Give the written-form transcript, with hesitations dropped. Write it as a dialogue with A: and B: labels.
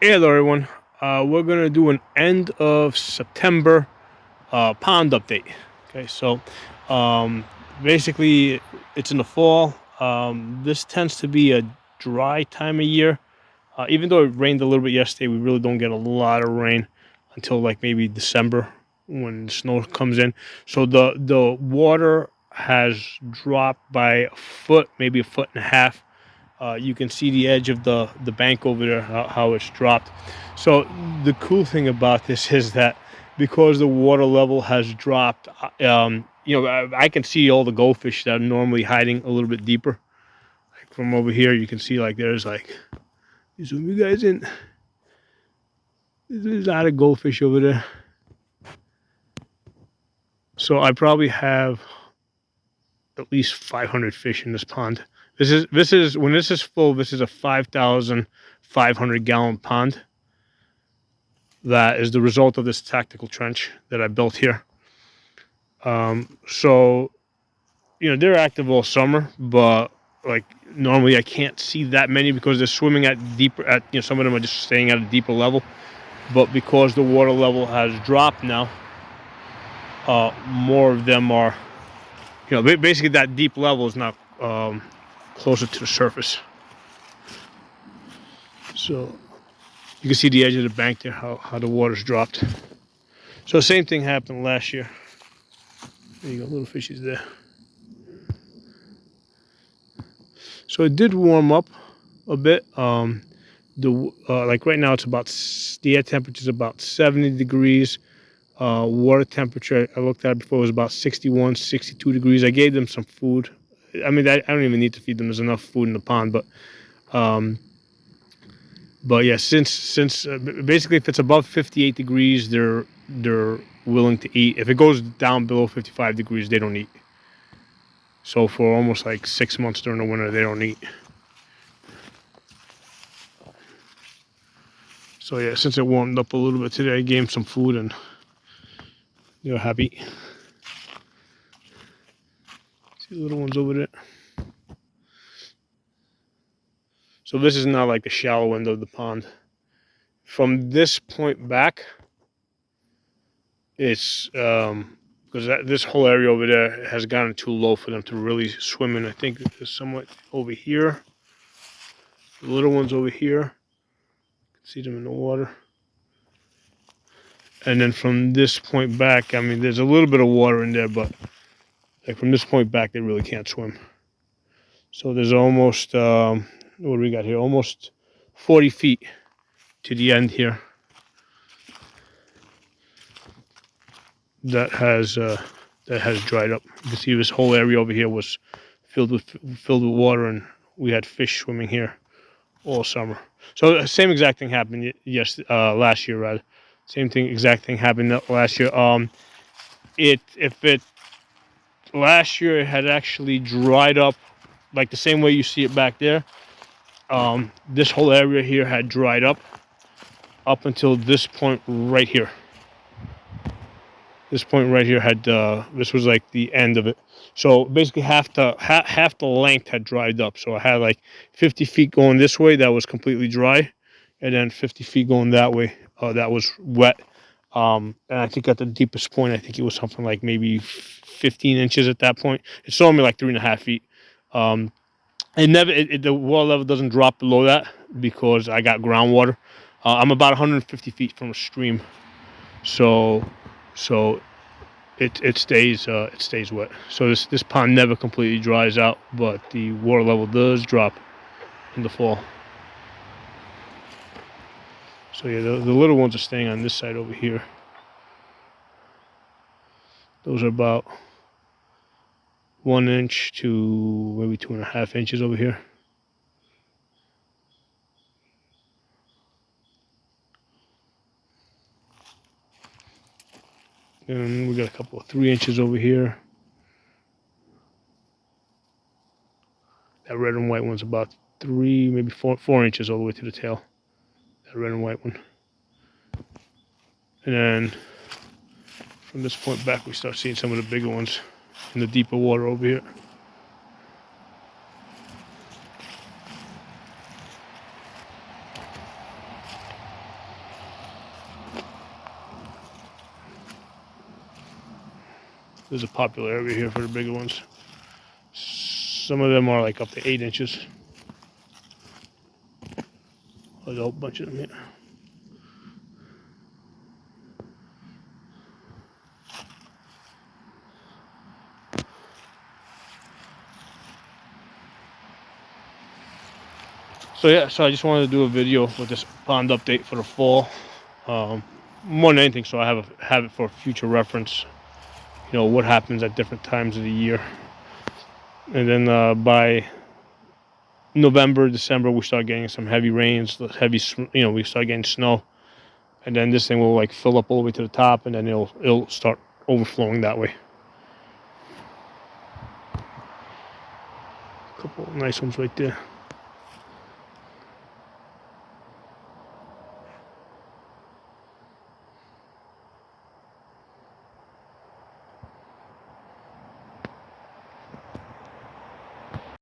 A: Hey, hello everyone. We're gonna do an end of September pond update. Okay, so um, basically it's in the fall. This tends to be a dry time of year. Even though it rained a little bit yesterday, we really don't get a lot of rain until like maybe December when the snow comes in. So the water has dropped by a foot, maybe a foot and a half. You can see the edge of the bank over there, how it's dropped. So the cool thing about this is that because the water level has dropped, I can see all the goldfish that are normally hiding a little bit deeper. Like from over here, you can see like there's like, zoom you guys in. There's a lot of goldfish over there. So I probably have at least 500 fish in this pond. This is when this is full. This is a 5,500 gallon pond. That is the result of this tactical trench that I built here. So they're active all summer, but like normally I can't see that many because they're swimming at deeper. Some of them are just staying at a deeper level, but because the water level has dropped now, more of them are. Basically that deep level is now closer to the surface. So you can see the edge of the bank there, how the water's dropped. So the same thing happened last year. There you go, little fishies there. So it did warm up a bit. Like right now, the air temperature is about 70 degrees. Water temperature, I looked at it before, was about 61, 62 degrees. I gave them some food. I mean, I don't even need to feed them. There's enough food in the pond, but yeah, since basically if it's above 58 degrees, they're willing to eat. If it goes down below 55 degrees, they don't eat. So for almost like 6 months during the winter, they don't eat. So yeah, since it warmed up a little bit today, I gave them some food and they're happy. See the little ones over there. So this is now like the shallow end of the pond. From this point back, it's because this whole area over there has gotten too low for them to really swim in. I think there's somewhat over here. The little ones over here. You can see them in the water. And then from this point back, I mean, there's a little bit of water in there, but like from this point back, they really can't swim. So there's almost, what do we got here? Almost 40 feet to the end here. That has dried up. You can see this whole area over here was filled with water, and we had fish swimming here all summer. So the same exact thing happened last year, rather. Same exact thing happened last year. Last year it had actually dried up like the same way you see it back there. This whole area here had dried up until this point right here. This point right here had this was like the end of it. So basically half the length had dried up. So I had like 50 feet going this way that was completely dry, and then 50 feet going that way that was wet. And I think at the deepest point, I think it was something like maybe 15 inches at that point. It's only like 3.5 feet. The water level doesn't drop below that because I got groundwater. I'm about 150 feet from a stream, so it stays wet. So this pond never completely dries out, but the water level does drop in the fall. So yeah, the little ones are staying on this side over here. Those are about 1 inch to maybe 2.5 inches over here. And we got a couple of 3 inches over here. That red and white one's about 3, maybe 4 inches all the way to the tail. That red and white one. And then from this point back, we start seeing some of the bigger ones in the deeper water over here. There's a popular area here for the bigger ones. Some of them are like up to 8 inches. There's a whole bunch of them here. So yeah, so I just wanted to do a video with this pond update for the fall. More than anything, so I have it for future reference. You know what happens at different times of the year, and then by November, December, we start getting some heavy rains, we start getting snow, and then this thing will like fill up all the way to the top, and then it'll start overflowing that way. A couple of nice ones right there.